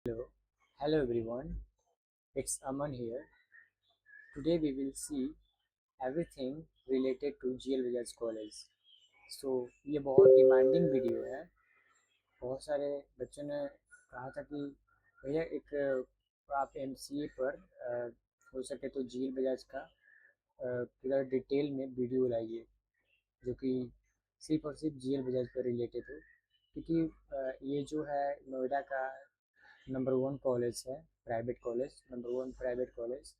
Hello everyone, it's Aman here. Today we will see everything related to GL Village College. ये बहुत demanding video है। बहुत सारे बच्चों ने कहा था कि भैया एक आप एमसीए पर हो सके तो GL बजाज का पूरा डिटेल में वीडियो लाइए जो कि सिर्फ और सिर्फ GL बजाज पर रिलेटेड हो, क्योंकि ये जो है नोएडा का नंबर वन कॉलेज है, private college, number one private college.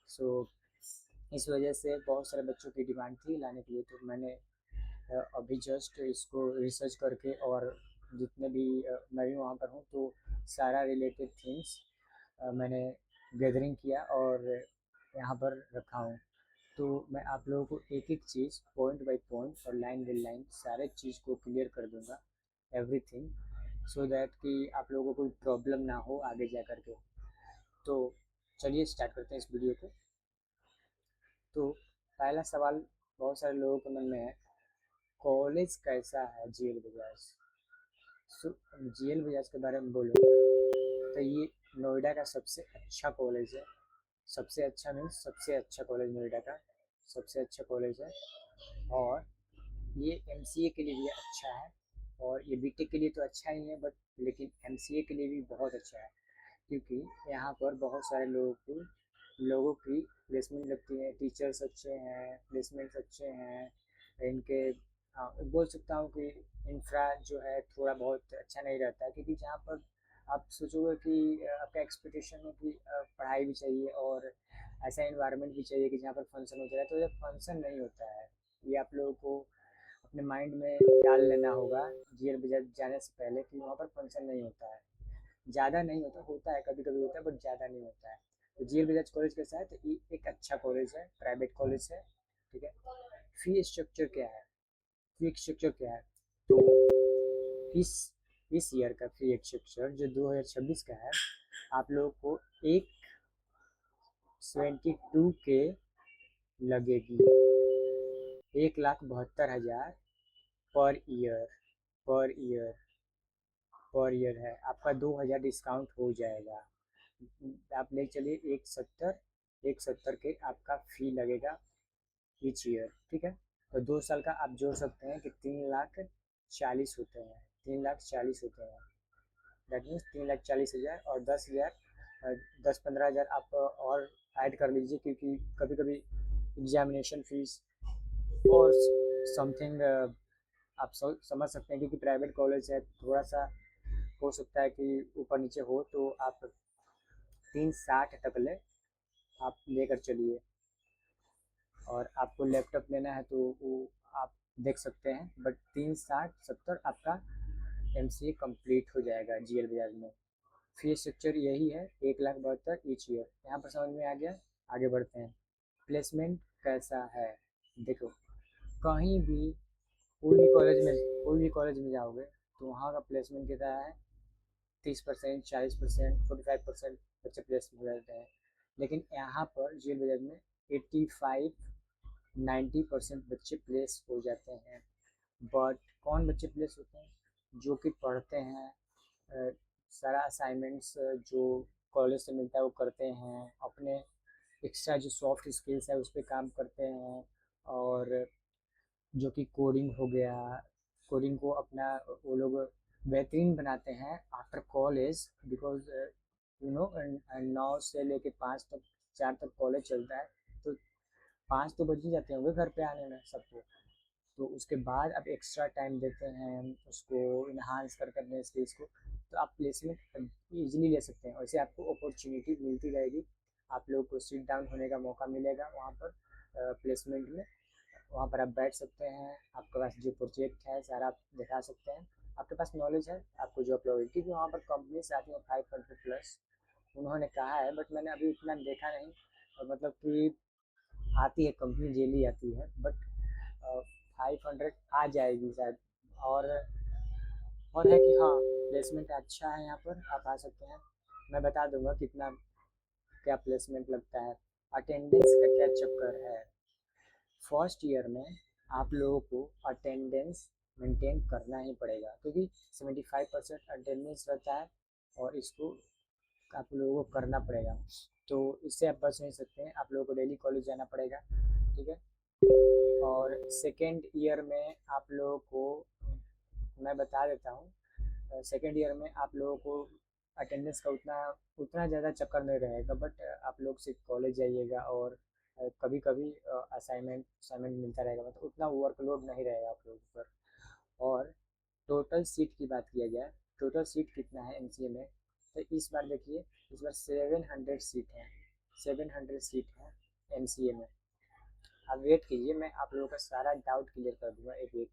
So इस वजह से बहुत सारे बच्चों की डिमांड थी लाने के लिए, तो मैंने अभी जस्ट इसको रिसर्च करके और जितने भी मैं भी वहाँ पर हूँ तो सारा रिलेटेड थिंग्स मैंने गैदरिंग किया और यहाँ पर रखा हूँ। तो मैं आप लोगों को एक एक चीज़ पॉइंट बाय पॉइंट और लाइन बाय लाइन सारे चीज़ को क्लियर कर दूँगा, एवरीथिंग, सो दैट कि आप लोगों को कोई प्रॉब्लम ना हो आगे जा कर के। तो चलिए स्टार्ट करते हैं इस वीडियो को। तो पहला सवाल बहुत सारे लोगों के मन में है, कॉलेज कैसा है GL बजाज। GL बजाज के बारे में बोलूँगा तो ये नोएडा का सबसे अच्छा कॉलेज है। सबसे अच्छा मीन्स सबसे अच्छा कॉलेज नोएडा का सबसे अच्छा कॉलेज है। और ये एमसीए के लिए भी अच्छा है और ये बीटेक के लिए तो अच्छा ही है, बट लेकिन एमसीए के लिए भी बहुत अच्छा है, क्योंकि यहाँ पर बहुत सारे लोगों की प्लेसमेंट लगती है, टीचर्स अच्छे हैं, प्लेसमेंट्स अच्छे हैं इनके। बोल सकता हूँ कि इंफ्रा जो है थोड़ा बहुत अच्छा नहीं रहता है, क्योंकि जहाँ पर आप सोचोगे कि आपका एक्सपेक्टेशन है कि पढ़ाई भी चाहिए और ऐसा इन्वायरमेंट भी चाहिए कि जहाँ पर फंक्शन होता है, तो ये फंक्शन नहीं होता है। ये आप लोगों को अपने माइंड में डाल लेना होगा जीएल बजाज जाने से पहले कि वहाँ पर फंक्शन नहीं होता है। ज़्यादा नहीं होता, होता है कभी कभी होता है, बट ज़्यादा नहीं होता है। तो जीएल बजाज कॉलेज के साथ ये एक अच्छा कॉलेज है, प्राइवेट कॉलेज है, ठीक है। फी स्ट्रक्चर क्या है, फी स्ट्रक्चर क्या है, तो इस इस ईयर का फी स्ट्रक्चर जो 2026 का है, आप लोगों को एक 72 के लगेगी, 1,72,000 per year. Per year per year है, आपका 2,000 डिस्काउंट हो जाएगा। आप ले चलिए 170 के आपका फी लगेगा ईच ईयर, ठीक है। तो 2 साल का आप जोड़ सकते हैं कि 3,40,000 होते हैं, 3,40,000 होते हैं। दैट मीन्स 3,40,000 और 10,000, 10-15,000 आप और ऐड कर लीजिए, क्योंकि कभी कभी एग्जामिनेशन फीस और समथिंग आप समझ सकते हैं, क्योंकि प्राइवेट कॉलेज है, थोड़ा सा हो सकता है कि ऊपर नीचे हो, तो आप 360 तक ले आप लेकर चलिए। और आपको लैपटॉप लेना है तो वो आप देख सकते हैं, बट 360-70 आपका एमसीए कंप्लीट हो जाएगा जीएल बजाज में। फी स्ट्रक्चर यही है, 1,72,000 ईच ईयर। यहाँ पर समझ में आ गया, आगे बढ़ते हैं। प्लेसमेंट कैसा है, देखो, कहीं भी कोई भी कॉलेज में जाओगे तो वहाँ का प्लेसमेंट कितना है, 30%, 40%, 45% बच्चे प्लेसमेंट हो जाते हैं। लेकिन यहाँ पर जेल बजाज में 85-90% बच्चे प्लेस हो जाते हैं। बट कौन बच्चे प्लेस होते हैं, जो कि पढ़ते हैं, सारा असाइनमेंट्स जो कॉलेज से मिलता है वो करते हैं, अपने एक्स्ट्रा जो सॉफ्ट स्किल्स है उस पर काम करते हैं, और जो कि कोडिंग हो गया, कोडिंग को अपना वो लोग बेहतरीन बनाते हैं आफ्टर कॉलेज, बिकॉज 9 से लेके 5 तक, 4 तक कॉलेज चलता है, तो 5 तो बज ही जाते होंगे घर पे आने में सबको। तो उसके बाद आप एक्स्ट्रा टाइम देते हैं उसको इन्हांस करके अपने स्किल्स को, तो आप प्लेसमेंट ईजिली ले सकते हैं। वैसे आपको अपॉर्चुनिटी मिलती रहेगी, आप लोग को सिट डाउन होने का मौका मिलेगा वहाँ पर प्लेसमेंट में। वहाँ पर आप बैठ सकते हैं, आपके पास जो प्रोजेक्ट है सारा आप दिखा सकते हैं, आपके पास नॉलेज है, आपको जॉब लगेगी, क्योंकि वहाँ पर कंपनीज आती हैं 500+, उन्होंने कहा है, बट मैंने अभी उतना देखा नहीं। मतलब कि आती है कंपनी, डेली आती है, बट 500 आ जाएगी शायद। और है कि हाँ, प्लेसमेंट अच्छा है, यहाँ पर आप आ सकते हैं। मैं बता दूंगा कितना क्या प्लेसमेंट लगता है। अटेंडेंस का क्या चक्कर है, फर्स्ट ईयर में आप लोगों को अटेंडेंस मेंटेन करना ही पड़ेगा, क्योंकि 75% अटेंडेंस रहता है, और इसको आप लोगों को करना पड़ेगा। तो इससे आप बच नहीं सकते हैं, आप लोगों को डेली कॉलेज जाना पड़ेगा, ठीक है। और सेकेंड ईयर में आप लोगों को मैं बता देता हूँ, सेकेंड ईयर में आप लोगों को अटेंडेंस का उतना उतना ज़्यादा चक्कर नहीं रहेगा, बट आप लोग सिर्फ कॉलेज जाइएगा और कभी कभी असाइनमेंट असाइनमेंट मिलता रहेगा, मतलब उतना वर्कलोड नहीं रहेगा आप लोगों पर। और टोटल सीट की बात किया जाए, टोटल सीट कितना है एमसीए में, तो इस बार देखिए, इस बार 700 सीट है, 700 सीट है एमसीए में। आप वेट कीजिए, मैं आप लोगों का सारा डाउट क्लियर कर दूंगा एक एक।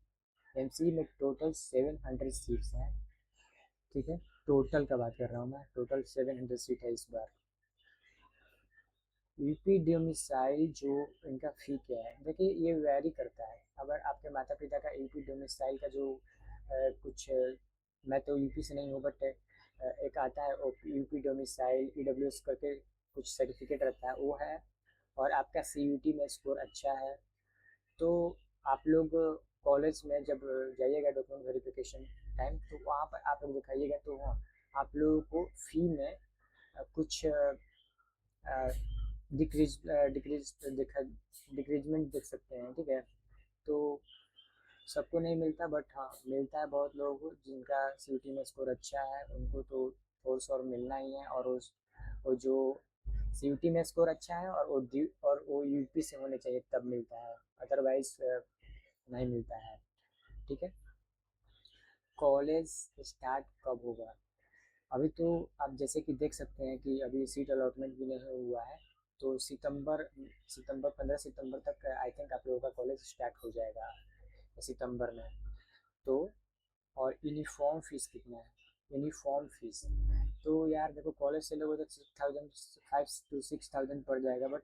एमसीए में टोटल 700 सीट्स हैं, ठीक है। टोटल का बात कर रहा हूँ मैं, टोटल 700 सीट है इस बार। यूपी डोमिसाइल जो इनका फ़ी क्या है, देखिए ये वैरी करता है। अगर आपके माता पिता का यूपी डोमिसाइल का जो कुछ मैं तो यूपी से नहीं हूँ, बट एक आता है यूपी डोमिसाइल ईडब्ल्यूएस करके कुछ सर्टिफिकेट रहता है, वो है, और आपका सीयूटी में स्कोर अच्छा है, तो आप लोग कॉलेज में जब जाइएगा डॉक्यूमेंट वेरिफिकेशन टाइम, तो वहाँ पर आप लोग दिखाइएगा, तो हाँ आप लोगों को फ़ी में कुछ डिक्रीज डिक्रीज दिखा डिक्रीजमेंट देख सकते हैं, ठीक है। तो सबको नहीं मिलता, बट हाँ मिलता है बहुत लोगों को, जिनका सीटी में स्कोर अच्छा है उनको तो फोर्स और मिलना ही है। और उस वो जो सीटी में स्कोर अच्छा है और वो यूपी से होने चाहिए तब मिलता है, अदरवाइज नहीं मिलता है, ठीक है। कॉलेज स्टार्ट कब होगा, अभी तो आप जैसे कि देख सकते हैं कि अभी सीट अलॉटमेंट भी नहीं हुआ है, तो सितंबर 15 सितंबर तक आई थिंक आप लोगों का कॉलेज स्टार्ट हो जाएगा सितंबर में। तो और यूनिफॉर्म फीस कितना है, यूनिफॉर्म फीस तो यार देखो, कॉलेज से लोगों तक 6,000 5 to 6,000 पड़ जाएगा, बट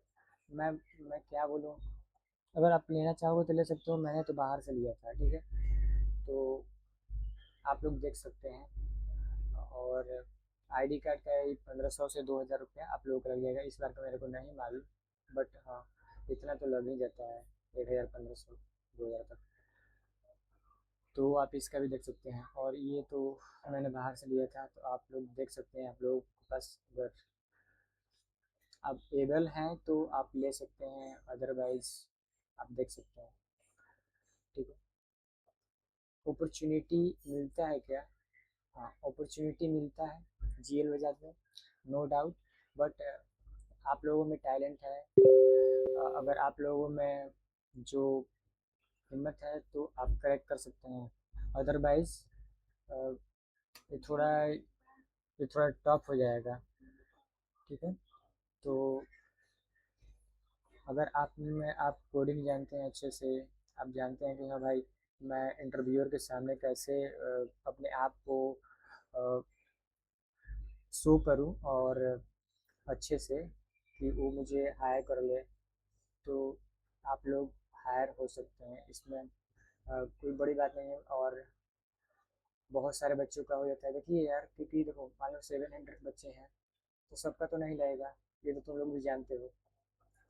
मैं क्या बोलूँ, अगर आप लेना चाहोगे तो ले सकते हो, मैंने तो बाहर से लिया था, ठीक है। तो आप लोग देख सकते हैं। और आईडी कार्ड का 1500 से 2,000 रुपया आप लोगों का लग जाएगा, इस बार का मेरे को नहीं मालूम, बट हाँ इतना तो लग ही जाता है, 1,000 1500 2,000 तक। तो आप इसका भी देख सकते हैं, और ये तो मैंने बाहर से लिया था, तो आप लोग देख सकते हैं, आप लोगों के पास अगर आप एबल हैं तो आप ले सकते हैं, अदरवाइज आप देख सकते हैं, ठीक है। अपॉर्चुनिटी मिलता है क्या, हाँ अपॉर्चुनिटी मिलता है जीएल बजाज में, नो डाउट, बट आप लोगों में टैलेंट है, अगर आप लोगों में जो हिम्मत है तो आप करेक्ट कर सकते हैं, अदरवाइज ये थोड़ा ये थोड़ा टफ हो जाएगा, ठीक है। तो अगर आप कोडिंग जानते हैं अच्छे से, आप जानते हैं कि हाँ भाई मैं इंटरव्यूअर के सामने कैसे अपने आप को शो करूं और अच्छे से कि वो मुझे हायर कर ले, तो आप लोग हायर हो सकते हैं, इसमें कोई बड़ी बात नहीं है। और बहुत सारे बच्चों का हो जाता है, देखिए यार, क्योंकि देखो मान लो 700 बच्चे हैं, तो सबका तो नहीं लगेगा, ये तो तुम लोग भी जानते हो,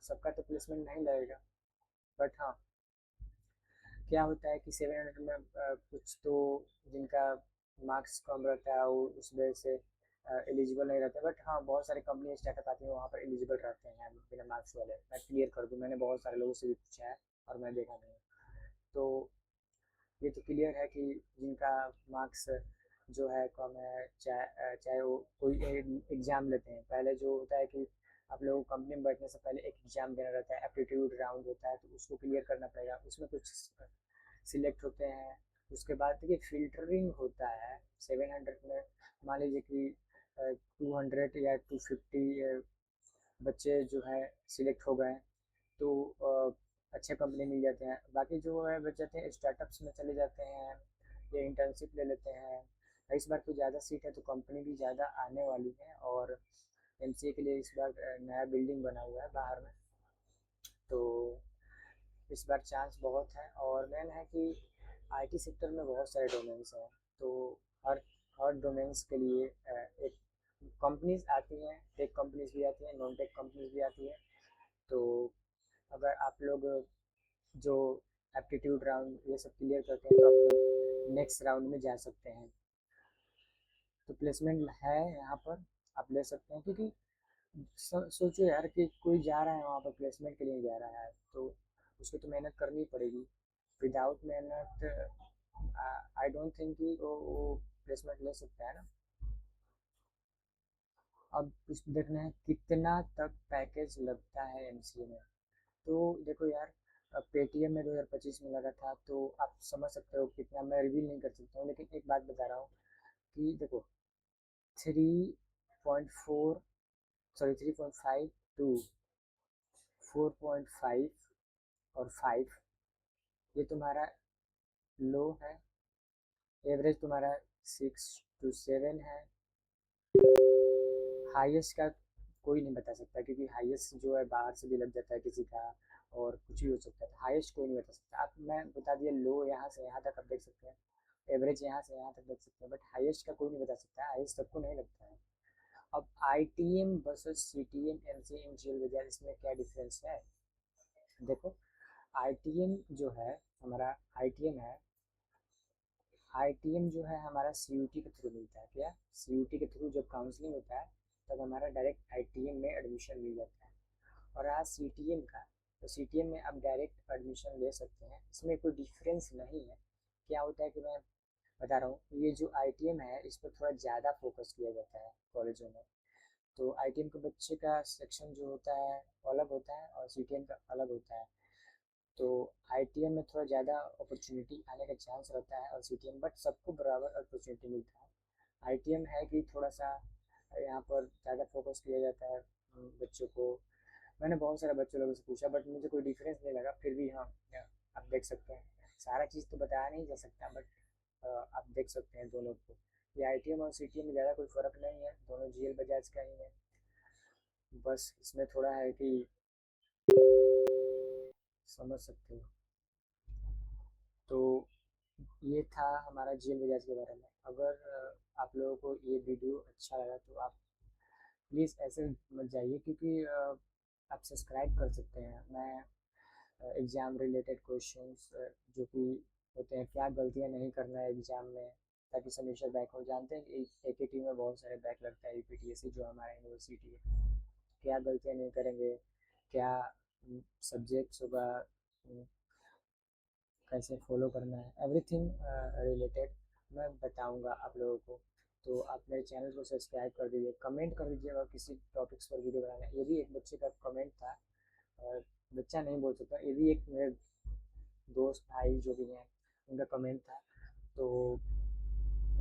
सबका तो प्लेसमेंट नहीं लगेगा, बट हाँ क्या होता है कि 700 में कुछ तो जिनका मार्क्स कम रहता है वो उस वजह से एलिजिबल नहीं रहते, बट हाँ बहुत सारी कंपनी स्टार्टअप आती है, वहाँ पर एलिजिबल रहते हैं बिना मार्क्स वाले, मैं क्लियर कर दूँ, मैंने बहुत सारे लोगों से भी पूछा है और मैं देखा नहीं। तो ये तो क्लियर है कि जिनका मार्क्स जो है कम है, चाहे वो कोई एग्ज़ाम लेते हैं, पहले जो होता है कि आप लोगों को कंपनी में बैठने से पहले एक एग्ज़ाम देना रहता है, एप्टीट्यूड राउंड होता है, तो उसको क्लियर करना पड़ेगा, उसमें कुछ सिलेक्ट होते हैं। उसके बाद देखिए फ़िल्टरिंग होता है 700 में, मान लीजिए कि 200 या 250 बच्चे जो है सिलेक्ट हो गए, तो अच्छे कंपनी मिल जाते हैं, बाकी जो है बच जाते हैं स्टार्टअप्स में चले जाते हैं या इंटर्नशिप ले लेते हैं। इस बार तो ज़्यादा सीट है तो कंपनी भी ज़्यादा आने वाली है, और एमसीए के लिए इस बार नया बिल्डिंग बना हुआ है बाहर में, तो इस बार चांस बहुत है। और मेन है कि आईटी सेक्टर में बहुत सारे डोमेन्स हैं, तो हर हर डोमेन्स के लिए एक कंपनीज आती हैं, टेक कंपनीज भी आती हैं, नॉन टेक कंपनीज भी आती हैं। तो अगर आप लोग जो एप्टीट्यूड राउंड ये सब क्लियर करते हैं, तो आप लोग नेक्स्ट राउंड में जा सकते हैं। तो प्लेसमेंट है यहाँ पर, आप ले सकते हैं, क्योंकि सोचो यार कि कोई जा रहा है वहाँ पर प्लेसमेंट के लिए जा रहा है, तो उसको तो मेहनत करनी पड़ेगी। विदाउट मेहनत आई डोंट थिंक कि वो प्लेसमेंट ले सकता है ना। अब कुछ देखना है कितना तक पैकेज लगता है एमसीए में। तो देखो यार, अब पेटीएम में 2025 में लगा था, तो आप समझ सकते हो कितना। मैं रिवील नहीं कर सकता हूँ, लेकिन एक बात बता रहा हूँ कि देखो 3.4, सॉरी 3.5 टू 4.5 और 5, ये तुम्हारा लो है। एवरेज तुम्हारा 6 to 7 है। हाईएस्ट का कोई नहीं बता सकता, क्योंकि हाईएस्ट जो है बाहर से भी लग जाता है किसी का, और कुछ भी हो सकता है। हाईएस्ट कोई नहीं बता सकता। आप, मैं बता दिया लो यहाँ से यहाँ तक आप देख सकते हैं, एवरेज यहाँ से यहाँ तक देख सकते हैं, बट हाईएस्ट का कोई नहीं बता सकता। हाईएस्ट सबको नहीं लगता है। अब ITM versus CTM, MCA, NGL वगैरह, इसमें क्या डिफरेंस है? देखो, आईटीएम जो है हमारा, आईटीएम है, आईटीएम जो है हमारा सीयूटी के थ्रू मिलता है। क्या? सीयूटी के थ्रू जब काउंसलिंग होता है तब हमारा डायरेक्ट आईटीएम में एडमिशन मिल जाता है। और रहा सीटीएम का, तो सीटीएम में आप डायरेक्ट एडमिशन ले सकते हैं, इसमें कोई डिफरेंस नहीं है। क्या होता है कि मैं बता रहा हूँ, ये जो आईटीएम है इस पर थोड़ा ज़्यादा फोकस किया जाता है कॉलेजों में। तो आईटीएम के बच्चे का सेक्शन जो होता है वो अलग होता है, और सीटीएम का अलग होता है। तो आईटीएम में थोड़ा ज़्यादा अपॉर्चुनिटी आने का चांस रहता है, और सीटीएम, बट सबको बराबर अपॉर्चुनिटी मिलता है। आईटीएम है कि थोड़ा सा यहाँ पर ज़्यादा फोकस किया जाता है बच्चों को। मैंने बहुत सारे बच्चों लोगों से पूछा, बट मुझे कोई डिफरेंस नहीं लगा। फिर भी हाँ, आप देख सकते हैं, सारा चीज़ तो बताया नहीं जा सकता, बट आप देख सकते हैं दोनों को। ये आईटीएम और सीटीएम में ज़्यादा कोई फ़र्क नहीं है, दोनों जीएल बजाज का ही है। बस इसमें थोड़ा है कि समझ सकते हो। तो ये था हमारा जीएल बजाज के बारे में। अगर आप लोगों को ये वीडियो अच्छा लगा तो आप प्लीज़ ऐसे मत जाइए, क्योंकि आप सब्सक्राइब कर सकते हैं। मैं एग्ज़ाम रिलेटेड क्वेश्चंस जो कि होते हैं, क्या गलतियां नहीं करना है एग्ज़ाम में ताकि सेमेस्टर बैक हो। जानते हैं कि एकेटी में बहुत सारे बैक लगता है, यूपीटीएससी जो हमारा यूनिवर्सिटी है। क्या गलतियां नहीं करेंगे, क्या सब्जेक्ट्स होगा, कैसे फॉलो करना है, एवरीथिंग रिलेटेड मैं बताऊंगा आप लोगों को। तो आप मेरे चैनल को सब्सक्राइब कर दीजिए, कमेंट कर दीजिएगा किसी टॉपिक्स पर वीडियो बनाना है। ये भी एक बच्चे का कमेंट था, और बच्चा नहीं बोल सकता, ये भी एक मेरे दोस्त भाई जो भी हैं उनका कमेंट था, तो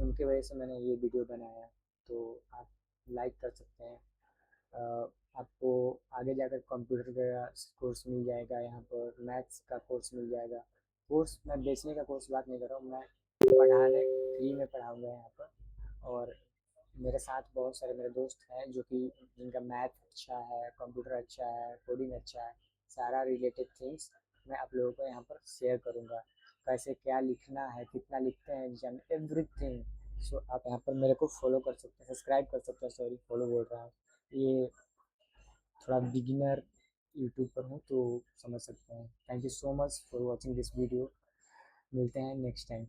उनकी वजह से मैंने ये वीडियो बनाया। तो आप लाइक कर सकते हैं। आपको आगे जाकर कंप्यूटर का कोर्स मिल जाएगा, यहाँ पर मैथ्स का कोर्स मिल जाएगा। कोर्स मैं बेचने का कोर्स बात नहीं कर रहा हूँ, मैं पढ़ाने फ्री में पढ़ाऊँगा यहाँ पर। और मेरे साथ बहुत सारे मेरे दोस्त हैं जो कि जिनका मैथ अच्छा है, कंप्यूटर अच्छा है, कोडिंग अच्छा है, सारा रिलेटेड थिंग्स मैं आप लोगों को यहाँ पर शेयर करूँगा। कैसे क्या लिखना है, कितना लिखते हैं एग्जाम, एवरीथिंग। सो आप यहाँ पर मेरे को फॉलो कर सकते हैं, सब्सक्राइब कर सकते हैं, सॉरी फॉलो बोल रहा हूँ। ये थोड़ा बिगिनर यूट्यूब पर हूँ, तो समझ सकते हैं। Thank you so much for watching this video. मिलते हैं नेक्स्ट टाइम।